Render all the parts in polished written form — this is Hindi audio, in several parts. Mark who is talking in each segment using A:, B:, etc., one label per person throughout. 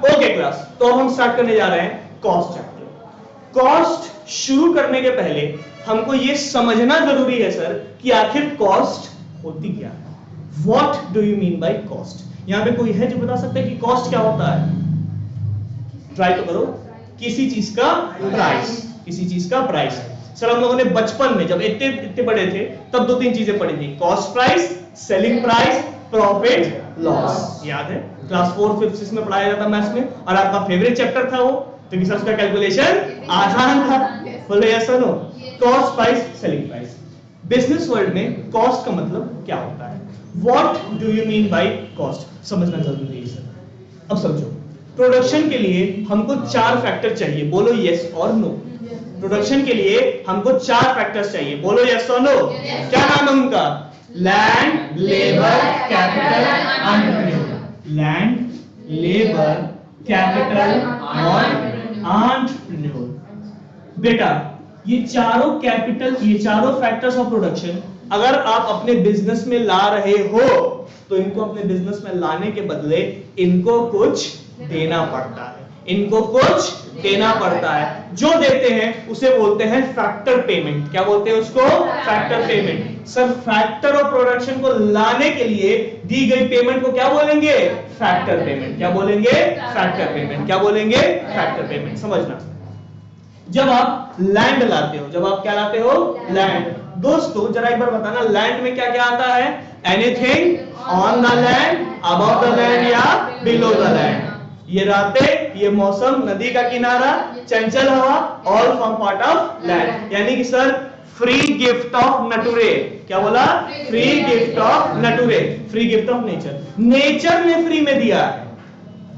A: ओके क्लास, तो अब हम स्टार्ट करने जा रहे हैं कॉस्ट चैप्टर। कॉस्ट शुरू करने के पहले हमको ये समझना जरूरी है सर कि आखिर कॉस्ट होती क्या है। What do you mean by cost? यहां पे कोई है जो बता सकता है कि कॉस्ट क्या होता है? ट्राई तो करो। किसी चीज का प्राइस, किसी चीज का प्राइस। सर हम लोगों ने बचपन में जब इतने इतने बड़े थे तब दो तीन चीजें पढ़ी थी, cost price, selling price, profit loss. याद है? क्लास 4 5 6 में पढ़ाया जाता मैथ्स में, और आपका फेवरेट चैप्टर था वो, क्योंकि सर उसका कैलकुलेशन आसान था। बोलो यस और no? Cost price, selling price. Business world में कॉस्ट का मतलब क्या होता है? What do you mean by cost, समझना जरूरी है सर। अब समझो, प्रोडक्शन के लिए हमको 4 फैक्टर चाहिए। बोलो यस और नो? प्रोडक्शन के लिए हमको 4 फैक्टर्स चाहिए। बोलो यस और नो? क्या नाम है उनका? Land, labour, capital, entrepreneur. Land, labour, capital और एंटरप्रेन्योर। बेटा ये चारों कैपिटल, ये चारों फैक्टर्स ऑफ प्रोडक्शन अगर आप अपने बिजनेस में ला रहे हो तो इनको अपने बिजनेस में लाने के बदले इनको कुछ देना पड़ता है, इनको कुछ देना पड़ता है। जो देते हैं उसे बोलते हैं फैक्टर पेमेंट। क्या बोलते हैं उसको? Factor payment. Sir factor of production को लाने के लिए दी गई पेमेंट को क्या बोलेंगे? Factor payment. क्या बोलेंगे? Factor payment. क्या बोलेंगे? Factor payment. समझना, जब आप लैंड लाते हो, जब आप क्या लाते हो? लैंड। दोस्तों जरा एक बार बताना, लैंड में क्या क्या आता है? Anything on the land, above the land या बिलो द लैंड। ये रातें, ये मौसम, नदी का किनारा, चंचल हवा, all form part of land. यानी कि sir free gift of nature. क्या बोला? Free gift of nature, free gift of nature. Nature ने फ्री में दिया है।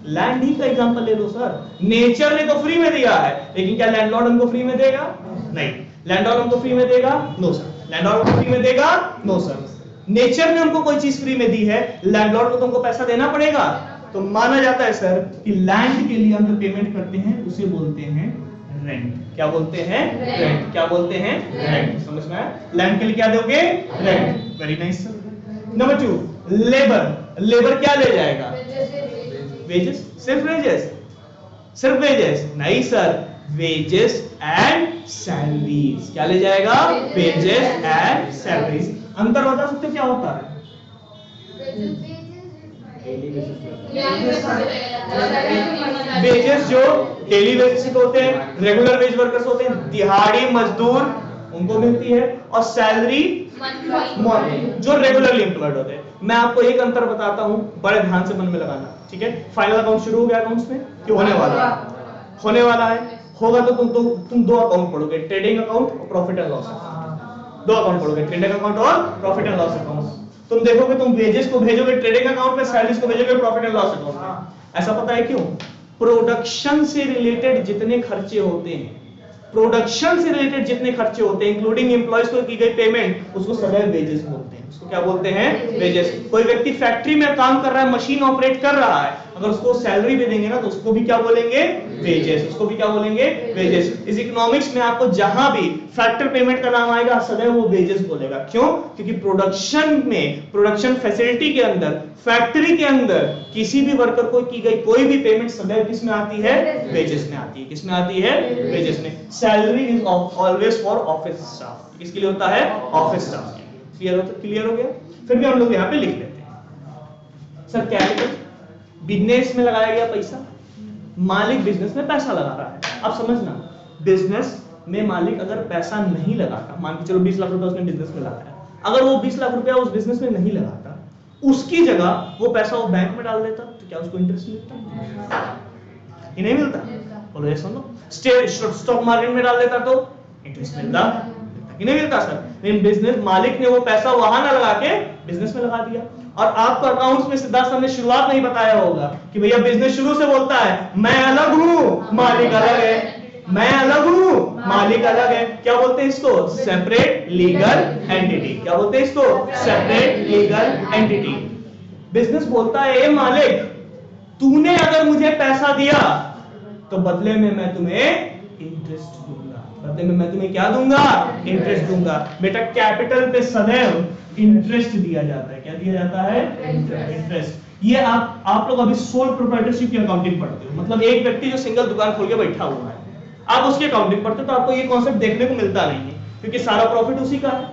A: लैंड ही का एग्जांपल ले लो सर, नेचर ने तो फ्री में दिया है, लेकिन क्या लैंडलॉर्ड हमको फ्री में देगा? नहीं। लैंडलॉर्ड हमको फ्री में देगा? No sir. लैंडलॉर्ड हमको फ्री में देगा? No sir. नेचर ने हमको कोई चीज फ्री में दी है, लैंडलॉर्ड को तुमको पैसा देना पड़ेगा। तो माना जाता है सर कि लैंड के लिए हम जो पेमेंट करते हैं उसे बोलते हैं रेंट। क्या बोलते हैं? रेंट। क्या बोलते हैं? रेंट। समझ में आया? लैंड के लिए क्या दोगे? Rent. Very nice sir. Number 2, labour. Labour क्या ले जाएगा? वेजेस। सिर्फ वेजेस? सिर्फ वेजेस नहीं सर, वेजेस एंड सैलरीज। क्या ले जाएगा? Wages and salaries. अंतर बता सकते हो क्या होता है? वेजेस जो डेली बेसिस पे होते हैं, रेगुलर वेज वर्कर्स होते हैं, दिहाड़ी मजदूर, उनको मिलती है। और सैलरी जो रेगुलरली एम्प्लॉयड होते हैं। मैं आपको एक अंतर बताता हूं, बड़े ध्यान से मन में लगाना, ठीक है? फाइनल अकाउंट शुरू हो गया अकाउंट्स में कि होने वाला है? होने वाला है। होगा तो तुम दो अकाउंट पढ़ोगे, ट्रेडिंग अकाउंट और प्रॉफिट एंड लॉस अकाउंट। दो अकाउंट पढ़ोगे, ट्रेडिंग अकाउंट और प्रॉफिट एंड लॉस अकाउंट। तुम देखोगे, तुम वेजेस को भेजोगे ट्रेडिंग अकाउंट में, सैलरीज को भेजोगे प्रॉफिट एंड लॉस अकाउंट में। ऐसा पता है क्यों? प्रोडक्शन से रिलेटेड जितने खर्चे होते हैं, प्रोडक्शन से रिलेटेड जितने खर्चे होते हैं, इंक्लूडिंग एम्प्लॉयज को की गई पेमेंट, उसको सदैव वेजेस बोलते हैं। उसको क्या बोलते हैं? वेजेस। कोई व्यक्ति फैक्ट्री में काम कर रहा है, मशीन ऑपरेट कर रहा है, अगर उसको सैलरी भी देंगे ना तो उसको भी क्या बोलेंगे? वेजेस। उसको भी क्या बोलेंगे? वेजेस। इस इकोनॉमिक्स में आपको जहां भी फैक्टर पेमेंट का नाम आएगा सदैव वो वेजेस बोलेगा। क्यों? क्योंकि प्रोडक्शन में, प्रोडक्शन फैसिलिटी के अंदर, फैक्ट्री के अंदर किसी भी वर्कर को की गई कोई भी पेमेंट सदैव किस में आती है? वेजेस में आती है। किस में आती है? वेजेस में। Salary is always for office staff. किसके लिए होता है? ऑफिस स्टाफ के लिए। क्लियर हो गया? फिर भी हम लोग यहाँ पे लिख लेते हैं सर कैपिटल, बिजनेस में लगाया गया पैसा, मालिक बिजनेस में पैसा लगा रहा है। अब समझना, बिजनेस में मालिक अगर पैसा नहीं लगाता, मान के चलो 20 लाख रुपया उसने बिजनेस में लगाया, अगर वो 20 लाख रुपया उस बिजनेस में नहीं लगाता, उसकी जगह वो पैसा वो बैंक में डाल देता, तो क्या उसको इंटरेस्ट मिलता? ये नहीं मिलता। बोलो यस और नो? स्टॉक मार्केट में डाल देता तो इंटरेस्ट मिलता कि नहीं मिलता सर? लेकिन बिजनेस मालिक ने वो पैसा वहां ना लगा के बिजनेस में लगा दिया। और आपको अकाउंट्स में सिद्धार्थ सर ने शुरुआत नहीं बताया होगा कि भैया बिजनेस शुरू से बोलता है मैं अलग हूं, मालिक अलग है। मैं अलग हूं, मालिक अलग है। क्या बोलते हैं इसको? Separate legal entity. क्या बोलते हैं इसको? Separate legal entity. बिजनेस बोलता है ए मालिक, तूने अगर मुझे पैसा दिया तो बदले में मैं तुम्हें इंटरेस्ट दूंगा। बदले में मैं तुम्हें क्या दूंगा? इंटरेस्ट दूंगा। बेटा कैपिटल पे सदैव इंटरेस्ट दिया जाता है। क्या दिया जाता है? इंटरेस्ट। ये आप लोग अभी सोल प्रोप्राइटरशिप की अकाउंटिंग पढ़ते हो, मतलब एक व्यक्ति जो सिंगल दुकान खोल के बैठा हुआ है, आप उसकी अकाउंटिंग पढ़ते हो तो आपको ये कॉन्सेप्ट देखने को मिलता नहीं है, क्योंकि सारा प्रॉफिट उसी का है,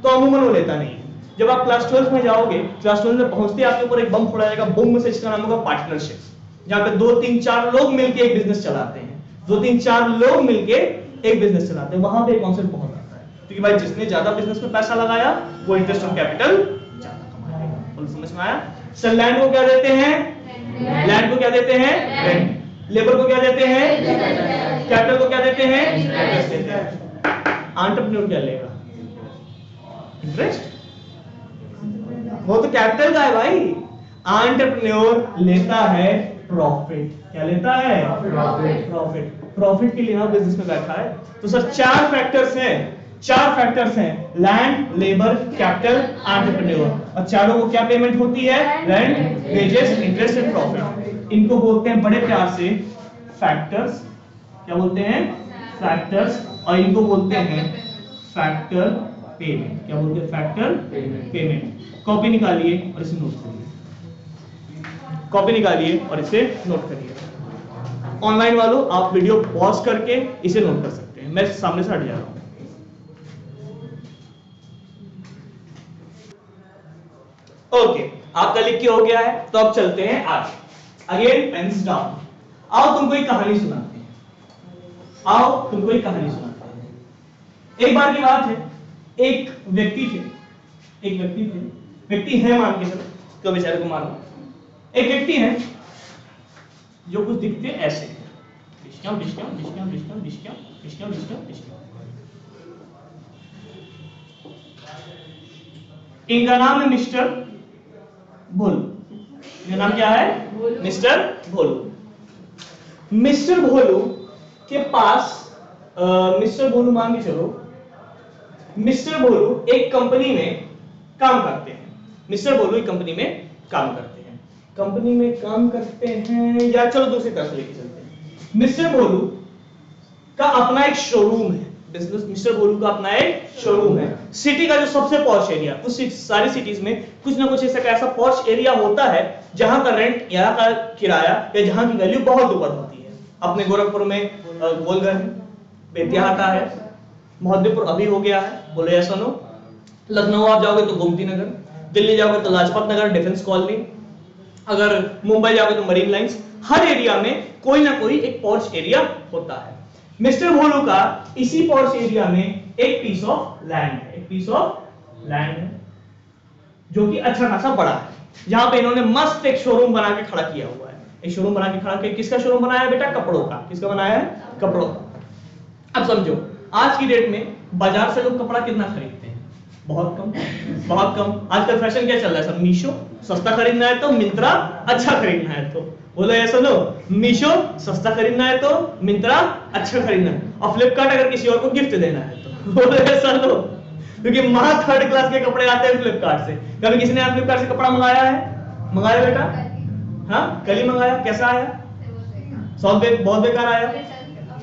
A: तो अमूमन वो लेता नहीं है। जब आप क्लास 12 में जाओगे, क्लास 12 में पहुंचते आपके ऊपर एक बम फोड़ा जाएगा, बम मैसेज का नाम होगा पार्टनरशिप, जहां पे 2-3-4 लोग मिलके एक बिजनेस चलाते हैं, 2-3-4 लोग मिलके एक बिजनेस चलाते हैं, वहां पे एक कॉन्सेप्ट बहुत आता है, क्योंकि भाई जिसने ज्यादा बिजनेस में पैसा लगाया वो इंटरेस्ट ऑन कैपिटल ज्यादा कमाएगा। बोलो समझ में आया? सर लैंड को क्या देते हैं? लैंड को क्या देते हैं? रेंट। लेबर को क्या देते हैं? कैपिटल को क्या देते हैं? इंटरेस्ट देते हैं। एंटरप्रेन्योर क्या लेगा? इंटरेस्ट। वो तो कैपिटल का है भाई। एंटरप्रेन्योर लेता है प्रॉफिट। क्या लेता है? प्रॉफिट। प्रॉफिट, प्रॉफिट के लिए बिजनेस में बैठा है। तो सर 4 फैक्टर्स हैं, लैंड, लेबर, कैपिटल, एंटरप्रेन्योर, और चारों को क्या पेमेंट होती है? Rent, wages, interest and profit. इनको बोलते हैं बड़े प्यार से फैक्टर्स। क्या बोलते हैं? फैक्टर्स। और इनको बोलते हैं फैक्टर पेमेंट। क्या बोलते हैं? Factor payment. कॉपी निकालिए और इसे नोट करिए, कॉपी निकालिए और इसे नोट करिए। ऑनलाइन वालों आप वीडियो पॉज करके इसे नोट कर सकते हैं, मैं सामने से हट जा रहा हूं। ओके, आपका लिख के हो गया है, तो अब चलते हैं आगे। Again pens down. आओ तुमको एक कहानी सुनाते हैं, आओ तुमको एक कहानी सुनाते हैं। एक बार की बात है, एक व्यक्ति थे, व्यक्ति है मान के चलो, तो बेचारे को मानो एक व्यक्ति है जो कुछ दिखते ऐसे, discount discount discount discount discount discount discount discount. इनका नाम है मिस्टर भोलू। इनका नाम क्या है? मिस्टर भोलू। मिस्टर भोलू के पास मिस्टर भोलू मान के चलो, मिस्टर भोलू एक कंपनी में काम करते हैं। मिस्टर भोलू एक कंपनी में काम करते हैं, कंपनी में काम करते हैं, या चलो दूसरी तरफ से लेके चलते हैं। मिस्टर भोलू का अपना एक शोरूम है, बिजनेस। मिस्टर भोलू का अपना एक शोरूम है, सिटी का जो सबसे पॉश एरिया। कुछ सारी सिटीज में कुछ ना कुछ ऐसा पॉश एरिया होता है जहां का रेंट, यहाँ का किराया या जहां की वैल्यू बहुत ऊपर होती है। अपने गोरखपुर में गोलगढ़ है, बेतियाहाटा है, मोहद्दीपुर अभी हो गया है, बोले ऐसा नो। लखनऊ आप जाओगे तो गोमती नगर, दिल्ली जाओगे तो लाजपत नगर, डिफेंस कॉलोनी, अगर मुंबई जाओगे तो मरीन लाइंस। हर एरिया में कोई ना कोई एक पॉश एरिया होता है। मिस्टर भोलू का इसी पॉश एरिया में एक पीस ऑफ लैंड है, एक पीस ऑफ लैंड है जो कि अच्छा खासा बड़ा है, जहां पे इन्होंने मस्त एक शोरूम बना के खड़ा किया हुआ है। एक शोरूम बना के खड़ा किया, किसका शोरूम बनाया है बेटा? कपड़ों का। किसका बनाया है? कपड़ों का। अब समझो, आज की डेट में बाजार से लोग कपड़ा कितना खरीदते हैं? बहुत कम, बहुत कम। आजकल फैशन क्या चल रहा है सब? मीशो सस्ता खरीदना है तो मिंत्रा अच्छा खरीदना है तो, बोलो ऐसा लो, मीशो सस्ता खरीदना है तो मिंत्रा अच्छा खरीदना है, और फ्लिपकार्ट अगर किसी और को गिफ्ट देना है तो, बोलो ऐसा लो, क्योंकि महा 3rd क्लास के कपड़े आते हैं फ्लिपकार्ट से। कभी किसी ने फ्लिपकार्ट से कपड़ा मंगाया है? मंगाया बेटा? हाँ, कल ही मंगाया, कैसा आया? बहुत बेकार आया।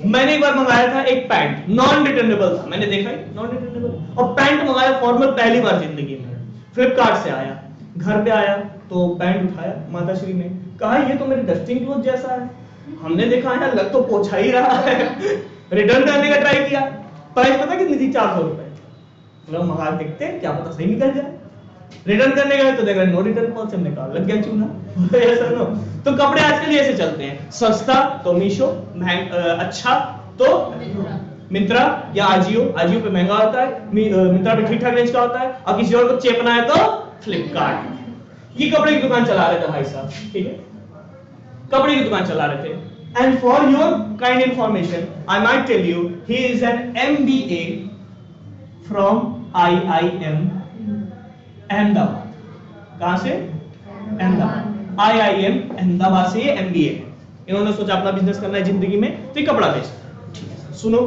A: मैंने एक बार मंगाया था एक पैंट, नॉन रिटर्नेबल था, मैंने देखा ही नॉन रिटर्नेबल, और पैंट मंगाया फॉर्मल पहली बार जिंदगी में, फ्लिपकार्ट से आया। घर पे आया तो पैंट उठाया, माताश्री ने कहा ये तो मेरे डस्टिंग क्लोथ जैसा है। हमने देखा है लग तो पोछा ही रहा है। रिटर्न करने का ट्राई किया, प्राइस पता कितनी थी? 400 रुपए। मतलब मंगा देखते क्या पता सही निकल जाए। रिटर्न करने गए तो देख रहे नो रिटर्न पॉलिसी, हमने कहा लग गया चूना। ऐसा नो। तो कपड़े आजकल ऐसे चलते हैं, सस्ता तो मीशो, अच्छा तो मिंत्रा या आजियो। आजियो पे महंगा होता है, मिंत्रा पे ठीक ठाक रेंज का होता है, और किसी और को चेपना है तो फ्लिपकार्ट। ये कपड़े की दुकान चला रहे थे भाई साहब, ठीक है, कपड़े की दुकान चला रहे थे। And for your kind information I might tell you he is an MBA from IIM Ahmedabad. कहां से? अहमदाबाद। IIM अहमदाबाद से ये MBA है। इन्होंने सोचा अपना बिजनेस करना है जिंदगी में तो ये कपड़ा बेचना। सुनो,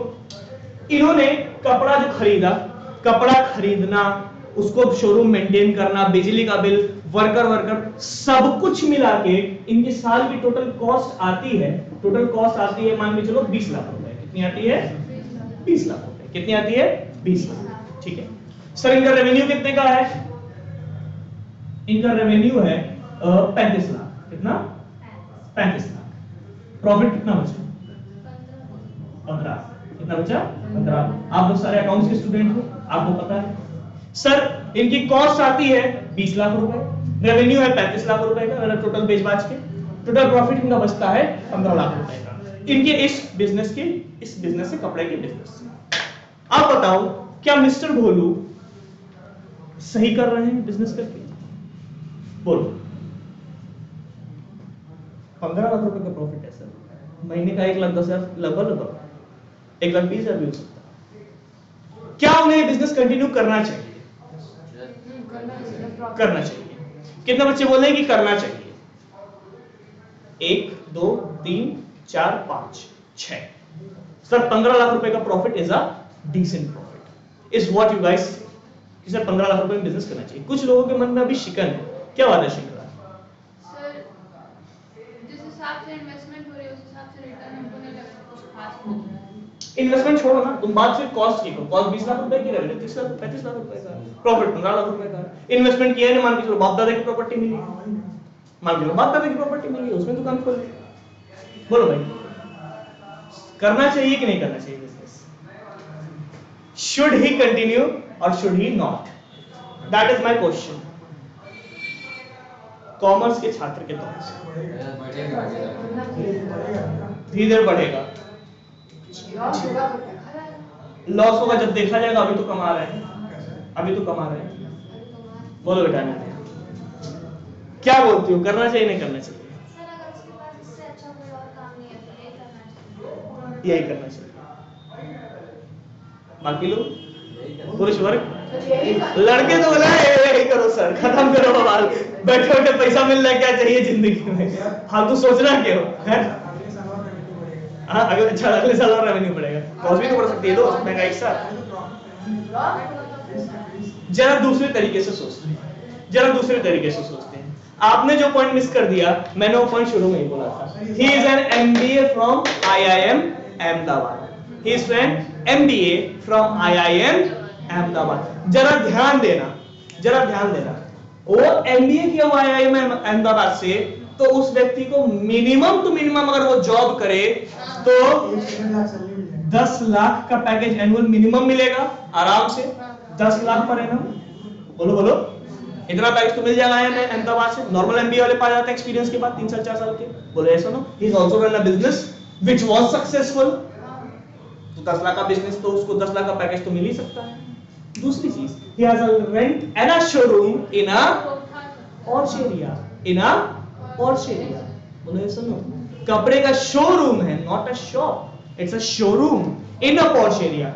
A: इन्होंने कपड़ा जो खरीदा, कपड़ा खरीदना, उसको शोरूम मेंटेन करना, बिजली का बिल, वर्कर सब कुछ मिला के इनकी साल की टोटल कॉस्ट आती है, मान के चलो 20 लाख रुपए। कितनी आती है? 20 लाख रुपए। कितनी आती है? 20 लाख। ठीक है सर, इनका रेवेन्यू कितने का है? इनका रेवेन्यू है 35 लाख। कितना? 35 लाख। प्रॉफिट कितना बचा? 15। कितना बचा? 15। आप लोग सारे अकाउंट्स के स्टूडेंट हो, आपको पता है। सर इनकी कॉस्ट आती है 20 लाख रुपए, रेवेन्यू है 35 लाख रुपए का, अगर टोटल बेच बाच के टोटल प्रॉफिट इनका बचता है 15 लाख रुपए का, इनके इस बिजनेस से, कपड़े के बिजनेस से। आप बताओ क्या मिस्टर भोलू सही कर रहे हैं बिजनेस करके? बोलो। 15 लाख रुपए का प्रॉफिट है सर, महीने का 1,10,000 लगभग 1,20,000 भी हो सकता है। क्या उन्हें बिजनेस कंटिन्यू करना चाहिए? करना चाहिए। कितने बच्चे बोले कि करना चाहिए? 1 2 3 4 5 6। सर 15 लाख रुपए का profit is a decent profit, is what you guys कि सर 15 लाख रुपए में बिजनेस करना चाहिए। कुछ लोगों के मन में अभी शिकन है। क्या बात है शिकन?
B: सर जिस हिसाब से इन्वेस्टमेंट हो रही है उस हिसाब से रिटर्न हमको नहीं लग रहा कुछ खास हो।
A: इन्वेस्टमेंट छोड़ो ना, तुम बात सिर्फ कॉस्ट की करो। कॉस्ट 20 लाख रुपए की, रेवेन्यू 30 लाख 35 लाख रुपए का, प्रॉफिट 15 लाख रुपए का। इन्वेस्टमेंट किया है, मान के चलो बाप दादा की प्रॉपर्टी मिली, मान के चलो बाप दादा की प्रॉपर्टी मिली, उसमें दुकान खोल ली। बोलो भाई करना चाहिए कि नहीं करना चाहिए बिजनेस? शुड ही कंटिन्यू और should he not? That is my question commerce के छात्र के तौर से। धीरे धीरे बढ़ेगा, लॉस होगा जब देखा जाएगा। अभी तो कमा रहे हैं, अभी तो कमा रहे हैं। बोलो बेटा क्या बोलती हो, करना चाहिए नहीं करना चाहिए?
B: सर अगर उसके पास इससे अच्छा कोई और काम नहीं है तो यही करना चाहिए।
A: यही करना चाहिए। बाकी लोग पुरुष वर्ग, लड़के तो बोला यही करो सर, खत्म करो बवाल, बैठे बैठे पैसा मिल रहा है, क्या चाहिए जिंदगी में, फालतू सोचना क्यों है? हाँ अगर अच्छा अगले साल और रेवेन्यू बढ़ेगा, कॉस्ट भी तो बढ़ सकती है, दोस्त महंगाई एक साथ। जरा दूसरे तरीके से सोचते हैं, जरा दूसरे तरीके से सोचते हैं। आपने जो पॉइंट मिस कर दिया, मैंने वो पॉइंट शुरू में ही बोला था। ही is an MBA from IIM Ahmedabad, he is an MBA from IIM Ahmedabad. जरा ध्यान देना, जरा ध्यान देना, वो एमबीए किया हुआ आईआईएम अहमदाबाद से, तो उस व्यक्ति को मिनिमम टू मिनिमम अगर वो जॉब करे तो 10 लाख का पैकेज एनुअल मिनिमम मिलेगा आराम से, 10 लाख पर एनम। बोलो बोलो, इतना पैकेज तो मिल जाएगा अहमदाबाद से। नॉर्मल एमबीए वाले पा जाते हैं एक्सपीरियंस के बाद 3 साल 4 साल के। बोलो ऐसा no, he is also run a business which was successful. तो 10 लाख का बिजनेस तो उसको 10 लाख का पैकेज तो मिल ही सकता है। दूसरी चीज, he has a rent and a showroom in a posh area, in a posh area. बोलो ऐसा नो, कपड़े का शोरूम है, not a shop, it's a showroom in a posh area.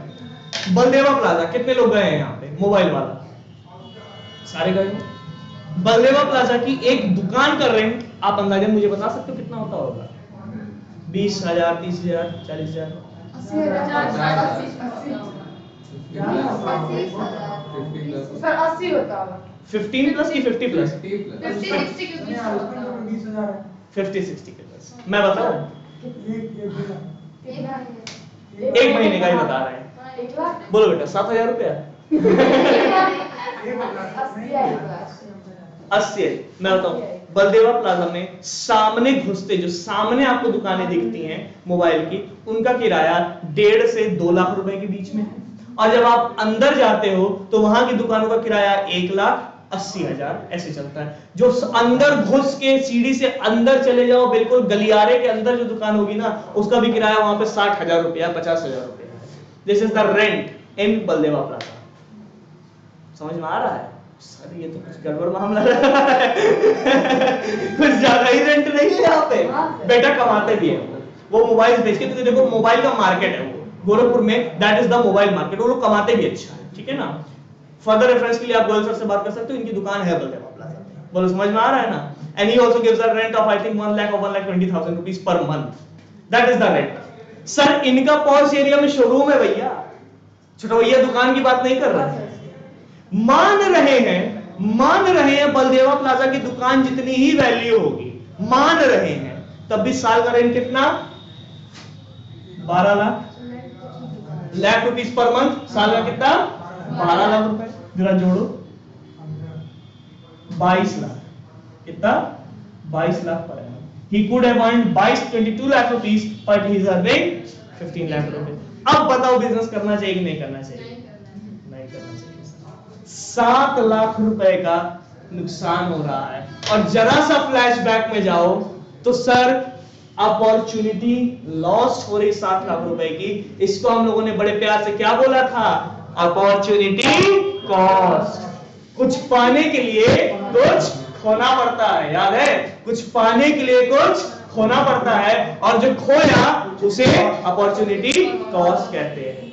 A: Baldeva plaza, कितने लोग गए हैं यहाँ पे? मोबाइल वाला सारे गए हैं। बलदेवा प्लाजा की एक दुकान का रेंट आप अंदाजन मुझे बता सकते हो कितना होता होगा? 20,000 30,000 40,000
C: सर 80 होता होगा।
A: 15 प्लस की 50 प्लस? 50 60 के प्लस। मैं बताऊं, एक महीने का ही बता रहे हैं।
C: 1 लाख
A: बोलो बेटा 7,000 रुपया। 80। मैं बताऊं, बलदेवा प्लाजा में सामने घुसते, जो सामने आपको दुकानें दिखती हैं मोबाइल की, उनका किराया 1.5 से 2 लाख रुपए के बीच में है। और जब आप अंदर जाते हो तो वहां की दुकानों का किराया 1,80,000 ऐसे चलता है। जो अंदर घुस के सीढ़ी से अंदर चले जाओ, बिल्कुल गलियारे के अंदर जो दुकान होगी ना, उसका भी किराया वहां पे 60,000 रुपया 50,000 रुपया। This is the rent in Baldeva plaza. समझ में आ रहा है? सर ये तो कुछ गड़बड़ मामला लग रहा है। कुछ ज्यादा ही रेंट नहीं है यहाँ पे। बेटा कमाते भी है वो मोबाइल बेच के, तो देखो मोबाइल का मार्केट है वो गोरखपुर में, that is the mobile market. वो लोग कमाते भी अच्छा है, ठीक है ना। फर्दर रेफरेंस के लिए आप गोयल सर से बात कर सकते हो, इनकी दुकान है बलदेवा प्लाजा। बोलो समझ में आ रहा है ना? And he also gives a rent of I think 1 lakh और 1,20,000 rupees per month, that is the rent. Sir इनका पॉश एरिया में शोरूम है भैया, छोटा भैया दुकान की बात नहीं कर रहे हैं। मान रहे हैं बलदेवा प्लाजा की दुकान जितनी ही वैल्यू होगी, मान रहे हैं, तब भी साल का रेंट कितना? 12 लाख रुपीस पर मंथ। साल का कितना? 12 लाख रुपए। जरा जोड़ो, 22 लाख। कितना 22 लाख पर annum. He could have earned 22 lakh rupees, but he is earning 15 lakh rupees. अब बताओ बिजनेस करना चाहिए कि नहीं करना चाहिए? नहीं करना चाहिए। 7 लाख रुपए का नुकसान हो रहा है। और जरा सा फ्लैशबैक में जाओ तो सर अपॉर्चुनिटी लॉस्ट हो रही 7 लाख रुपए की। इसको हम लोगों ने बड़े प्यार से क्या बोला था? Opportunity cost. कुछ पाने के लिए कुछ खोना पड़ता है, याद है? कुछ पाने के लिए कुछ खोना पड़ता है, और जो खोया उसे अपॉर्चुनिटी कॉस्ट कहते हैं।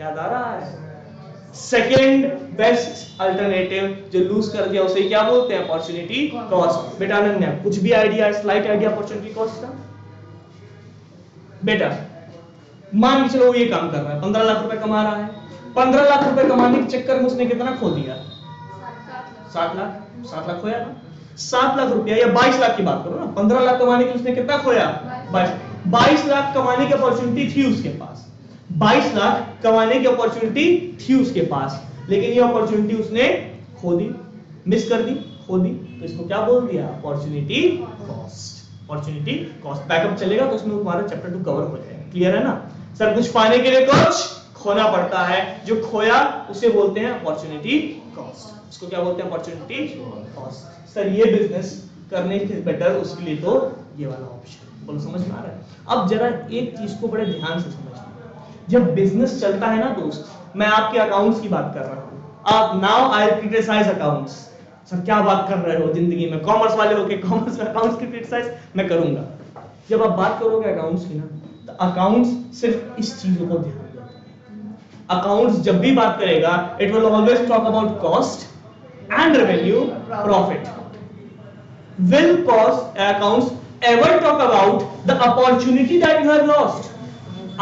A: याद आ रहा है? सेकेंड बेस्ट अल्टरनेटिव जो लूज कर दिया उसे क्या बोलते हैं? Opportunity cost. बेटा अनन्या, कुछ भी idea, slight idea opportunity cost का? बेटा मान के चलो वो ये काम कर रहा है, 15 लाख रुपए कमा रहा है। 15 लाख रुपए कमाने के चक्कर में उसने कितना खो दिया? 7 लाख। 7 लाख खोया ना? 7 लाख रुपया या 22 लाख की बात करो ना। 15 लाख कमाने के लिए उसने कितना खोया? 22 लाख कमाने की अपॉर्चुनिटी थी उसके पास। 22 लाख कमाने की अपॉर्चुनिटी थी उसके पास, लेकिन ये अपॉर्चुनिटी उसने खो दी, मिस कर दी, खो दी। तो इसको क्या बोल दिया? Opportunity cost. Opportunity cost. Backup चलेगा तो उसमें तुम्हारा चैप्टर 2 कवर हो जाएगा। क्लियर है ना सर? कुछ पाने के लिए कुछ खोना पड़ता है, जो खोया उसे बोलते हैं अपॉर्चुनिटी कॉस्ट। इसको क्या बोलते हैं? Opportunity cost. सर ये बिजनेस करने के बेटर उसके लिए तो ये वाला ऑप्शन। बोलो समझ में आ रहा है? अब जरा एक चीज को बड़े ध्यान से समझिए। जब बिजनेस चलता है ना दोस्त, मैं आपके अकाउंट्स की बात कर रहा हूं। आप now I criticise accounts. Sir क्या बात कर रहे हो? जिंदगी में कॉमर्स वाले होके कॉमर्स में अकाउंट्स की क्रिटिसाइज मैं करूंगा। जब आप बात करोगे अकाउंट्स की ना, तो अकाउंट्स सिर्फ इस चीजों को ध्यान देते हैं। अकाउंट्स जब भी बात करेगा, it will always talk about cost and revenue, profit. Will cost accounts ever talk about the opportunity that you have lost?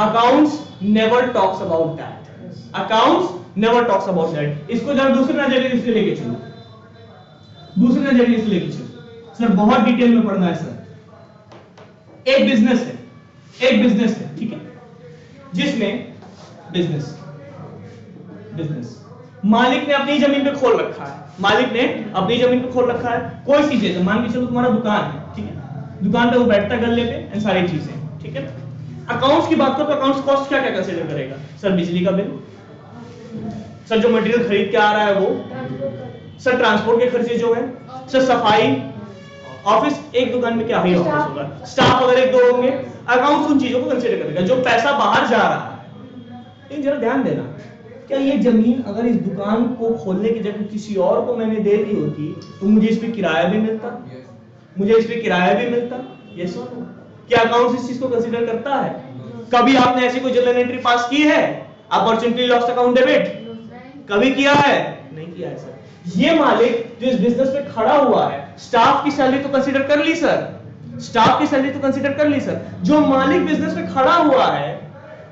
A: Accounts never talks about that. Accounts never talks about that. इसको जरा दूसरे नजरिए से लेके चलो, दूसरे नजरिए से लेके चलो। सर बहुत डिटेल में पढ़ना है सर। एक बिजनेस है, एक बिजनेस है, ठीक है, जिसमें बिजनेस मालिक ने अपनी जमीन पे खोल रखा है। मालिक ने अपनी जमीन पे खोल रखा है कोई सी चीज, मान के चलो तुम्हारा दुकान है, ठीक है, दुकान पे वो बैठता है गल्ले पे, एंड सारी चीजें, ठीक है। अकाउंट्स की बात करो तो अकाउंट्स कॉस्ट क्या क्या कंसीडर करेगा? सर बिजली का बिल, सर जो मटेरियल खरीद के आ रहा है वो, सर ट्रांसपोर्ट के खर्चे जो है, सर सफाई, ऑफिस, एक दुकान में क्या ही ऑफिस होगा, स्टाफ वगैरह एक दो होंगे। अकाउंट्स उन चीजों को कंसीडर करेगा जो पैसा बाहर जा रहा है। लेकिन जरा ध्यान देना, क्या ये जमीन अगर इस दुकान को खोलने की जगह किसी और को मैंने दे दी होती तो मुझे इस पे किराया भी मिलता? मुझे इस पे किराया भी मिलता? यस और नो? क्या अकाउंट्स इस चीज को कंसीडर करता है? कभी आपने ऐसी कोई जर्नल एंट्री पास की है? अपॉर्चुनिटी लॉस्ट अकाउंट डेबिट कभी किया है? नहीं किया है सर। ये मालिक जो इस बिजनेस में खड़ा हुआ है, स्टाफ की सैलरी तो कंसीडर कर ली सर, स्टाफ की सैलरी तो कंसीडर कर ली सर। जो मालिक बिजनेस में खड़ा हुआ है,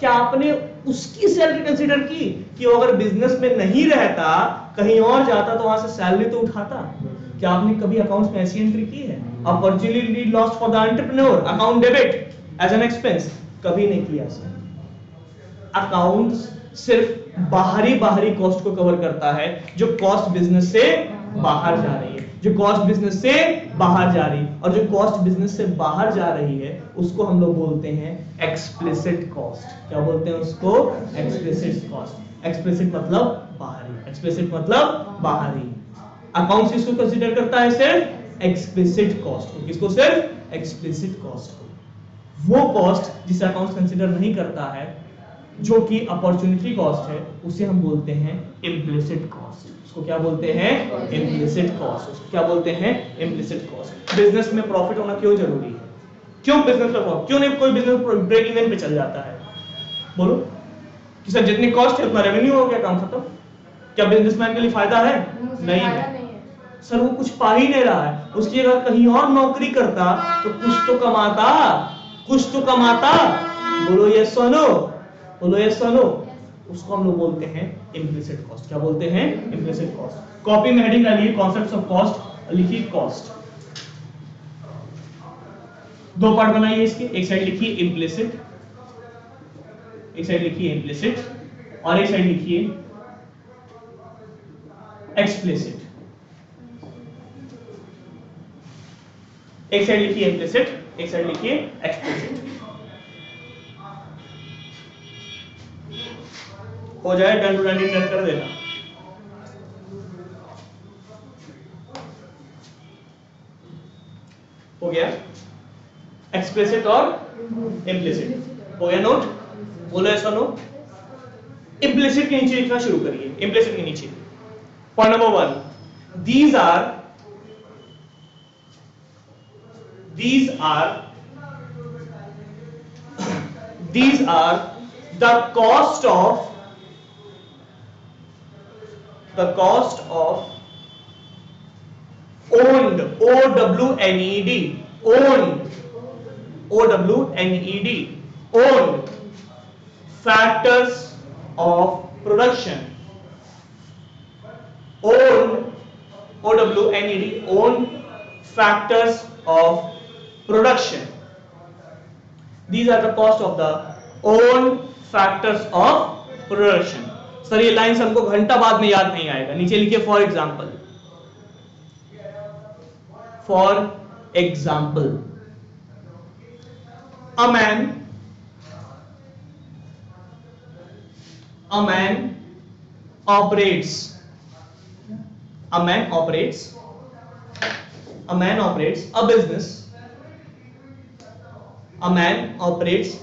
A: क्या आपने उसकी सैलरी कंसीडर की कि वो अगर बिजनेस में नहीं रहता, कहीं और जाता तो वहां से सैलरी तो उठाता? क्या आपने कभी अकाउंट्स में ऐसी एंट्री की है? Opportunity lost for the entrepreneur, account debit as an expense, कभी नहीं किया सर। अकाउंट्स सिर्फ बाहरी कॉस्ट को कवर करता है, जो कॉस्ट बिजनेस से बाहर जा रही है, जो कॉस्ट बिजनेस से बाहर जा रही है। और जो कॉस्ट बिजनेस से बाहर जा रही है उसको हम लोग बोलते हैं एक्सप्लिसिट कॉस्ट। क्या बोलते हैं उसको? Explicit cost. एक्सप्लिसिट मतलब बाहरी, एक्सप्लिसिट मतलब बाहरी। अकाउंट्स किसको कंसीडर करता है? सिर्फ एक्सप्लिसिट कॉस्ट को। किसको? सिर्फ एक्सप्लिसिट कॉस्ट को। वो कॉस्ट जिसे अकाउंट्स कंसीडर नहीं करता है, जो कि अपॉर्चुनिटी कॉस्ट है, उसे हम बोलते हैं इम्प्लिसिट कॉस्ट। उसको क्या बोलते हैं? Implicit cost. उसको क्या बोलते हैं? Implicit cost. बिजनेस में प्रॉफिट होना क्यों जरूरी है? क्यों बिजनेस में प्रॉफिट? क्यों नहीं कोई बिजनेस ब्रेक इवन पे चल जाता है? बोलो कि सर जितनी कॉस्ट है उतना रेवेन्यू हो गया, काम खत्म। क्या बिजनेसमैन के लिए फायदा है? नहीं है सर। वो कुछ पा ही नहीं रहा है, उसकी अगर कहीं और नौकरी करता तो कुछ तो कमाता, कुछ तो कमाता। बोलो यस और नो, बोलो यस और नो। उसको हम लोग बोलते हैं इम्प्लिसिट कॉस्ट। क्या बोलते हैं? Implicit cost. कॉपी में हेडिंग डालिए कॉन्सेप्ट्स ऑफ कॉस्ट, लिखिए कॉस्ट। दो पार्ट बनाइए इसके, एक साइड लिखिए इम्प्लिसिट, एक साइड लिखिए इम्प्लिसिट, और एक साइड लिखिए एक्सप्लिसिट। एक साइड लिखिए इम्प्लिसिट, एक साइड लिखिए एक्सप्लिसिट। हो जाए डन टू डन डन कर देना। हो गया एक्सप्लिसिट और इम्प्लिसिट, हो गया नोट, बोलो ऐसा नो। इम्प्लिसिट के नीचे लिखना शुरू करिए, इम्प्लिसिट के नीचे point number 1, these are the cost of owned, OWNED, owned factors of production, owned, owned factors of production. These are the cost of the own factors of production. Sir ये लाइंस हमको घंटा बाद में याद नहीं आएगा, नीचे लिखिए for example, a man operates a business. A man operates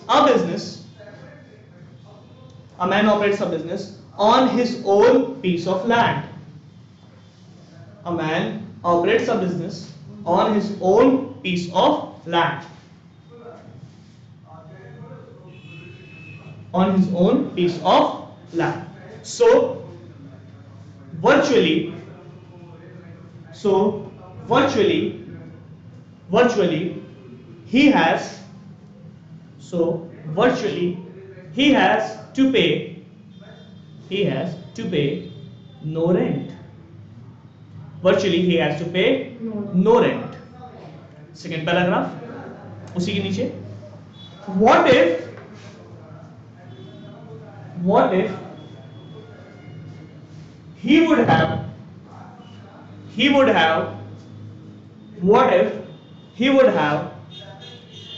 A: a business on his own piece of land. A man operates a business on his own piece of land. On his own piece of land. So virtually he has to pay no rent. Virtually he has to pay no rent. Second paragraph उसी के नीचे, what if he would have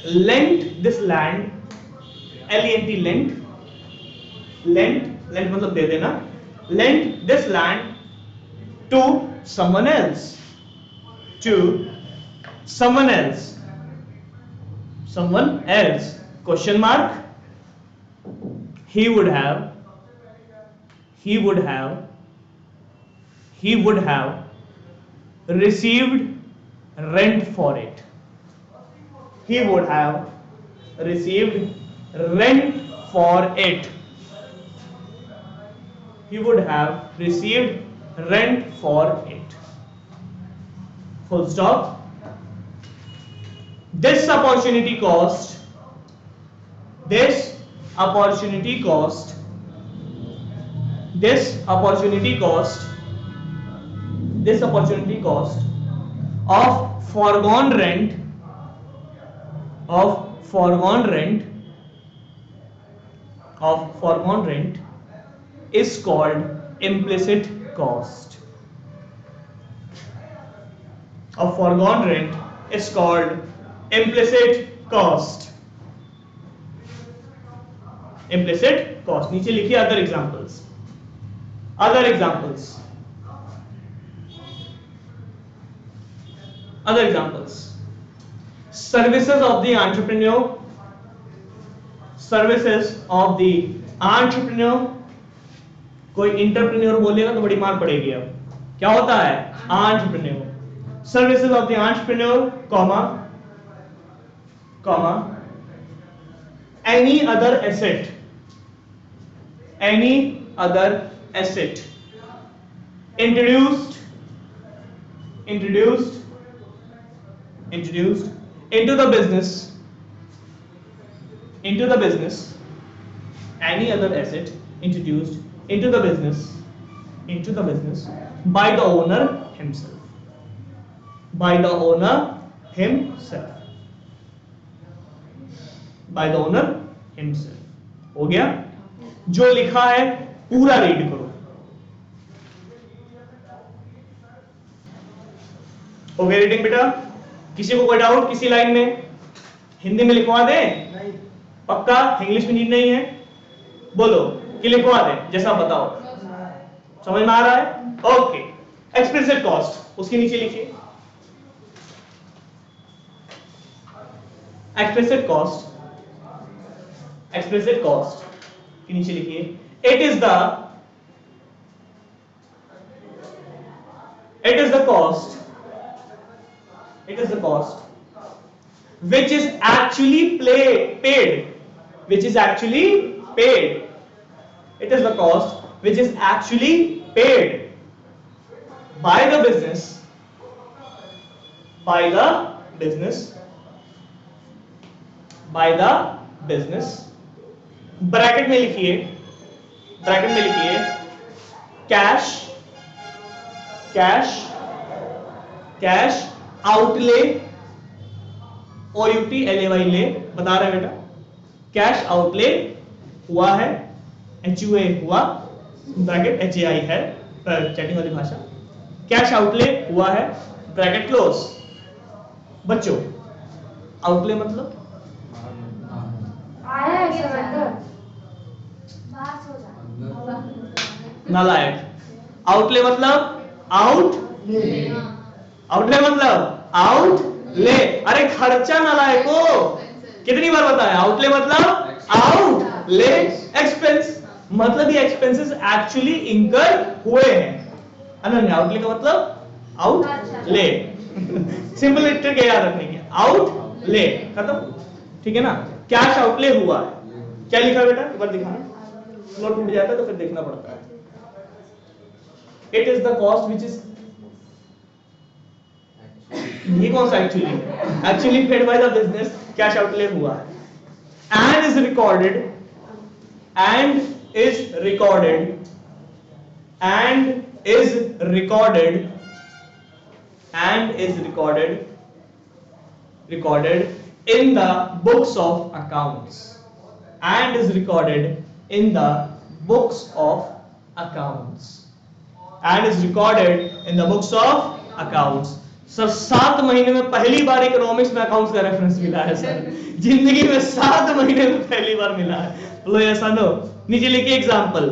A: lent this land, lent मतलब दे देना, lent this land to someone else, question mark, he would have received rent for it. He would have received rent for it. He would have received rent for it. Full stop. This opportunity cost of foregone rent is called implicit cost. Of foregone rent is called implicit cost. नीचे लिखिए other examples. Services of the entrepreneur. कोई इंटरप्रेन्योर बोलेगा तो बड़ी मार पड़ेगी। अब क्या होता है entrepreneur. Services of the entrepreneur, any other asset introduced into the business, any other asset introduced into the business by the owner himself. By the owner himself. हो गया? जो लिखा है पूरा रीड करो। हो गया रीडिंग बेटा? किसी को कोई डाउट किसी लाइन में? हिंदी में लिखवा दें?
D: नहीं।
A: पक्का? इंग्लिश में नीड नहीं है? बोलो कि लिखवा दें, जैसा बताओ। समझ में आ रहा है? ओके। एक्सप्लिसिट कॉस्ट उसके नीचे लिखिए, एक्सप्लिसिट कॉस्ट के नीचे लिखिए, it is the cost which is actually paid. It is the cost which is actually paid by the business bracket में लिखिए कैश आउटले, OUTLAY ले, बता रहे बेटा, कैश आउटले हुआ है, HUA हुआ, ब्रैकेट HAI है चैटिंग वाली भाषा, कैश आउटले हुआ है, ब्रैकेट क्लोज। बच्चों आउटले मतलब
C: आया है सर अंदर।
A: नालायक। आउटले मतलब आउटले मतलब आउटले, अरे खर्चा नालायको, कितनी बार बताया? आउटले मतलब आउटले, एक्सपेंस मतलब ये एक्सपेंसेस एक्चुअली इंकर हुए हैं। अनन्या आउटले का मतलब आउटले, सिंपल ट्रिक याद रखने की, आउटले खत्म, ठीक है ना? कैश आउटले हुआ है, क्या लिखा है बेटा? एक बार दिखाना, नोट टूट जाता है तो फिर देखना पड़ता है। It is the cost which is, ये कौन सा actually paid by the business, cash outlay हुआ है, and is recorded in the books of accounts, sir 7 महीने में पहली बार इकोनॉमिक्स में अकाउंट्स का रेफरेंस मिला है सर, जिंदगी में 7 महीने में पहली बार मिला है। बोलो ऐसा नो। नीचे लिखिए example,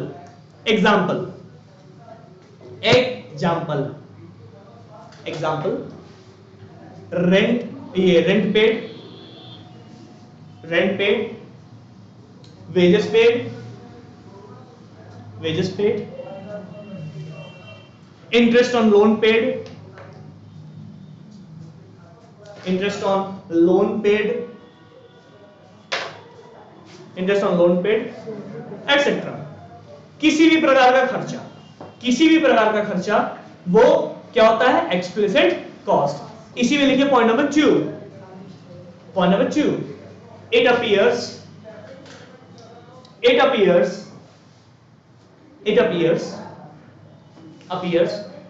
A: rent paid, wages paid, interest on loan paid, etcetera. किसी भी प्रकार का खर्चा वो क्या होता है? Explicit cost. इसी में लिखिए point number 2, it appears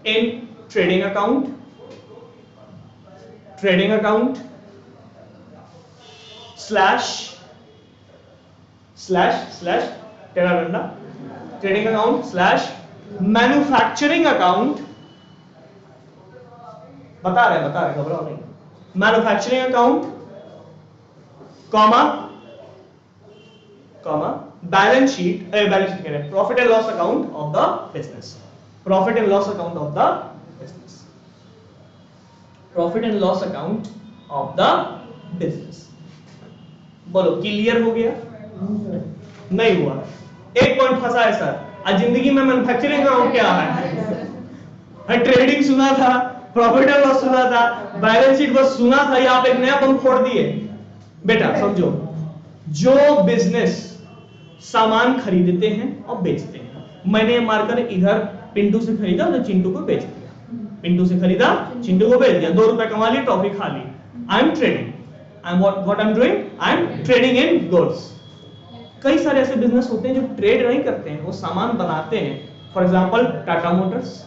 A: in trading account slash manufacturing account, बता रहे घबराओ नहीं, manufacturing account comma balance sheet कह रहे हैं, profit and loss account of the business, profit and loss account of the business. बोलो क्लियर हो गया? नहीं हुआ? एक पॉइंट फंसा है सर, आज जिंदगी में मैन्युफैक्चरिंग अकाउंट क्या है? ट्रेडिंग सुना था, प्रॉफिट एंड लॉस सुना था, बैलेंस शीट बस सुना था, या आप एक नया बम फोड़ दिए। बेटा समझो, जो बिजनेस सामान खरीदते हैं और बेचते हैं, मैंने मार्कर इधर पिंटू से खरीदा तो चिंटू को बेच दिया, पिंटू से खरीदा चिंटू को बेच दिया, 2 रुपए कमा लिए, टॉफी खा ली। I am trading, what I'm doing? I'm trading in goods। कई सारे ऐसे बिजनेस होते हैं जो ट्रेड नहीं करते हैं, वो सामान बनाते हैं। For example Tata Motors,